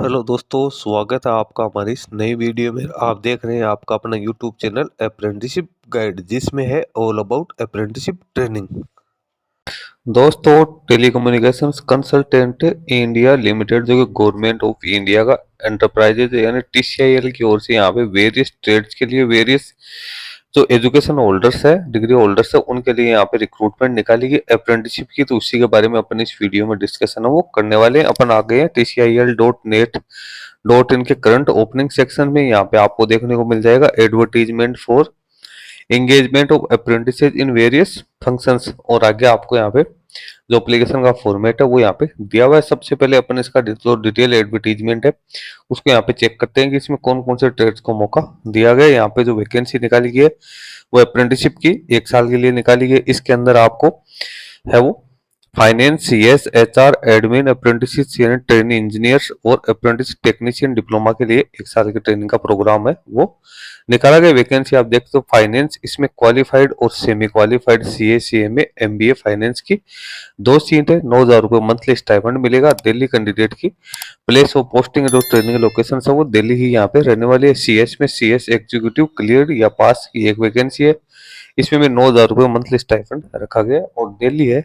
Hello दोस्तों, स्वागत है आपका हमारी इस नई वीडियो में। आप देख रहे हैं आपका अपना यूट्यूब चैनल अप्रेंटिसशिप गाइड, जिसमें है ऑल अबाउट अप्रेंटिसशिप ट्रेनिंग। दोस्तों, टेलीकम्युनिकेशंस कंसल्टेंट इंडिया लिमिटेड जो कि गवर्नमेंट ऑफ इंडिया का एंटरप्राइजेज यानी टीसीआईएल की ओर से यहाँ पे वेरियस ट्रेड्स के लिए वेरियस जो एजुकेशन होल्डर्स है, डिग्री होल्डर्स है, उनके लिए यहाँ पे रिक्रूटमेंट निकाली गई अप्रेंटिसशिप की। तो उसी के बारे में अपन इस वीडियो में डिस्कशन है वो करने वाले हैं। अपन आ गए हैं TCIL.net.in के करंट ओपनिंग सेक्शन में। यहाँ पे आपको देखने को मिल जाएगा advertisement for engagement of apprentices in various functions, और आगे आपको यहाँ पे जो एप्लीकेशन का फॉर्मेट है वो यहाँ पे दिया हुआ है। सबसे पहले अपन इसका जो डिटेल एडवर्टीजमेंट है उसको यहाँ पे चेक करते हैं कि इसमें कौन कौन से ट्रेड्स को मौका दिया गया है। यहाँ पे जो वैकेंसी निकाली गई है वो अप्रेंटिसशिप की 1 साल के लिए निकाली गई। इसके अंदर आपको है वो finance, CS, HR, admin, apprentice यानी ट्रेनिंग इंजीनियर्स और अप्रेंटिस टेक्नीशियन डिप्लोमा के लिए 1 साल की ट्रेनिंग का प्रोग्राम है वो निकाला गया। वैकेंसी आप देखते हो फाइनेंस, इसमें क्वालिफाइड और semi qualified CA, CMA, MBA finance की 2 सीट है। 9,000 रुपये मंथली स्टाइपेंड मिलेगा। दिल्ली कैंडिडेट की प्लेस ऑफ पोस्टिंग जो ट्रेनिंग लोकेशन है वो दिल्ली ही यहाँ पे रहने वाली है। सीएस में सीएस एग्जीक्यूटिव क्लियर या पास की एक वैकेंसी है, इसमें भी 9,000 रुपये मंथली स्टाइपेंड रखा गया और दिल्ली है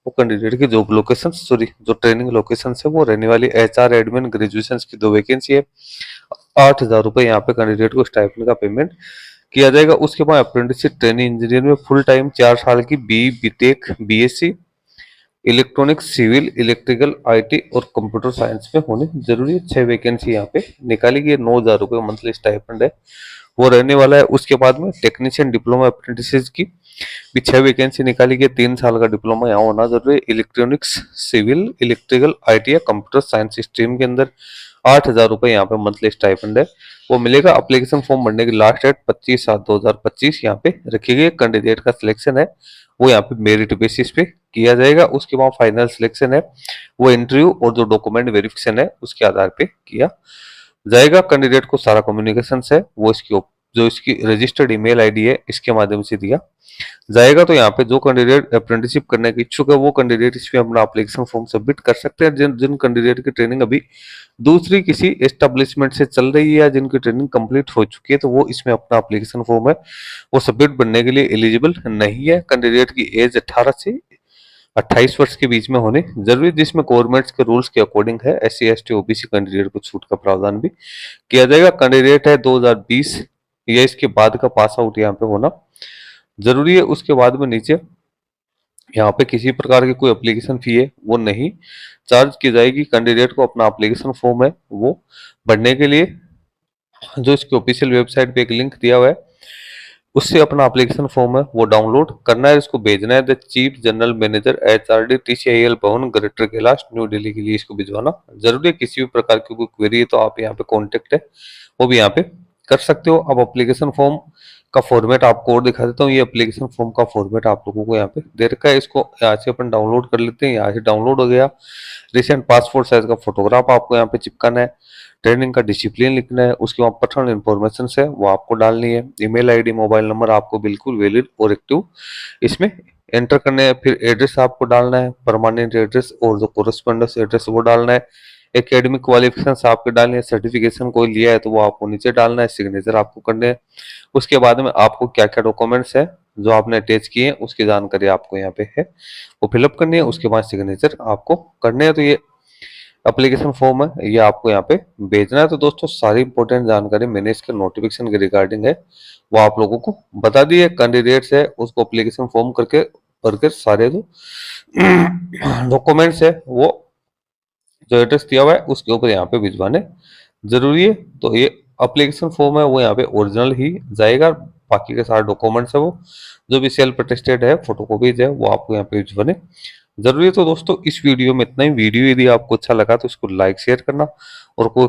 वो कैंडिडेट की जॉब लोकेशन, सॉरी जो ट्रेनिंग लोकेशन है वो रहने वाली। एचआर, एडमिन, ग्रेजुएशन की 2 वैकेंसी है। 8,000 रुपये यहाँ पे कैंडिडेट को स्टाइपेंड का पेमेंट किया जाएगा। उसके बाद अप्रेंटिसशिप ट्रेनिंग इंजीनियर में फुल टाइम 4 साल की BTech, BSc electronics, civil, electrical, IT और कंप्यूटर साइंस में होनी जरूरी है। 6 वैकेंसी यहाँ पे निकाली गई। 9,000 रुपये मंथली स्टाइपेंड है वो रहने वाला है। उसके बाद में टेक्नीशियन डिप्लोमा अप्रेंटिसेस की भी 6 वैकेंसी निकाली गई। 3 साल का डिप्लोमा यहाँ होना जरूरी है। इलेक्ट्रॉनिक्स, सिविल, इलेक्ट्रिकल, आईटी या कंप्यूटर साइंस स्ट्रीम के अंदर 8,000 रुपये यहाँ पे मंथली स्टाइपेंड है वो मिलेगा। एप्लीकेशन फॉर्म भरने की लास्ट डेट 25/7/2025 यहाँ पे रखी गई। कैंडिडेट का सिलेक्शन है वो यहाँ पे मेरिट बेसिस पे किया जाएगा। उसके बाद फाइनल सिलेक्शन है वो इंटरव्यू और जो डॉक्यूमेंट वेरिफिकेशन है उसके आधार पे किया जाएगा। कैंडिडेट को सारा कम्युनिकेशन है वो जो इसकी रजिस्टर्ड ईमेल आईडी है इसके माध्यम से दिया जाएगा। तो यहाँ पे जो कैंडिडेट अप्रेंटिसशिप करने के इच्छुक है वो कैंडिडेट इसमें अपना एप्लीकेशन फॉर्म सबमिट कर सकते हैं। जिन जिन कैंडिडेट की ट्रेनिंग अभी दूसरी किसी एस्टेब्लिशमेंट से चल रही है या जिनकी ट्रेनिंग कंप्लीट हो चुकी है तो वो इसमें अपना एप्लीकेशन फॉर्म है वो सबमिट बनने के लिए एलिजिबल नहीं है। कैंडिडेट की एज 18 से 28 वर्ष के बीच में होने जरूरी, जिसमें गवर्नमेंट के रूल्स के अकॉर्डिंग है SC ST OBC कैंडिडेट को छूट का प्रावधान भी किया जाएगा। कैंडिडेट है 2020 या इसके बाद का पास आउट यहाँ पे होना जरूरी है। उसके बाद में नीचे यहाँ पे किसी प्रकार की कोई एप्लीकेशन फी है वो नहीं चार्ज की जाएगी। कैंडिडेट को अपना एप्लीकेशन फॉर्म है वो भरने के लिए जो इसकी ऑफिशियल वेबसाइट पे एक लिंक दिया हुआ है उससे अपना एप्लीकेशन फॉर्म है वो डाउनलोड करना है, इसको भेजना है the chief general manager HRD TCIL भवन, ग्रेटर कैलाश, न्यू दिल्ली के लिए इसको भिजवाना जरूरी है। किसी भी प्रकार की कोई क्वेरी है तो आप यहाँ पे कॉन्टेक्ट है वो भी यहाँ पे कर सकते हो। अब एप्लीकेशन फॉर्म का फॉर्मेट आपको और दिखा देता हूँ। ये एप्लीकेशन फॉर्म का फॉर्मेट आप लोगों को यहाँ पे दे रखा है, इसको यहाँ से अपन डाउनलोड कर लेते हैं। यहाँ से डाउनलोड हो गया। रिसेंट पासपोर्ट साइज का फोटोग्राफ आपको यहाँ पे चिपकाना है। ट्रेनिंग का डिसिप्लिन लिखना है। उसके बाद पर्सनल इन्फॉर्मेशन है वो आपको डालनी है। ईमेल आईडी, मोबाइल नंबर आपको बिल्कुल वैलिड और एक्टिव इसमें एंटर करने हैं। फिर एड्रेस आपको डालना है, परमानेंट एड्रेस और जो कोरस्पोंडेंस एड्रेस वो डालना है। एकेडमिक क्वालिफिकेशन आपके डालनी है। सर्टिफिकेशन कोई लिया है तो वो आपको नीचे डालना है। सिग्नेचर आपको करने हैं। उसके बाद में आपको क्या क्या डॉक्यूमेंट्स है जो आपने अटैच किए हैं उसकी जानकारी आपको यहाँ पे है वो फिलअप करनी है। उसके बाद सिग्नेचर आपको करने हैं। तो ये एप्लीकेशन फॉर्म है ये आपको यहाँ पे भेजना है। तो दोस्तों, सारी इंपॉर्टेंट जानकारी मैंने इसके नोटिफिकेशन के रिगार्डिंग है वो आप लोगों को बता दी है। कैंडिडेट्स है उसको एप्लीकेशन फॉर्म करके भरकर सारे जो डॉक्यूमेंट्स है वो जो एड्रेस दिया हुआ है उसके ऊपर यहाँ पे भिजवाने जरूरी है। तो ये एप्लीकेशन फॉर्म है वो यहाँ पे ओरिजिनल ही जाएगा। बाकी के सारे डॉक्यूमेंट्स है वो जो भी सेल्फ अटेस्टेड है, फोटोकॉपीज है वो आपको यहाँ पे भिजवाने जरूरी है। तो दोस्तों, इस वीडियो में इतना ही। वीडियो यदि आपको अच्छा लगा तो इसको लाइक शेयर करना, और कोई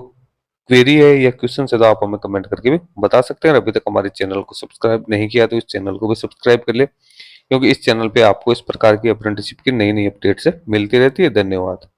क्वेरी है या क्वेश्चन है तो आप हमें कमेंट करके भी बता सकते हैं। अभी तक हमारे चैनल को सब्सक्राइब नहीं किया तो इस चैनल को भी सब्सक्राइब कर ले, क्योंकि इस चैनल पे आपको इस प्रकार की अप्रेंटिसशिप की नई नई अपडेट्स मिलती रहती है। धन्यवाद।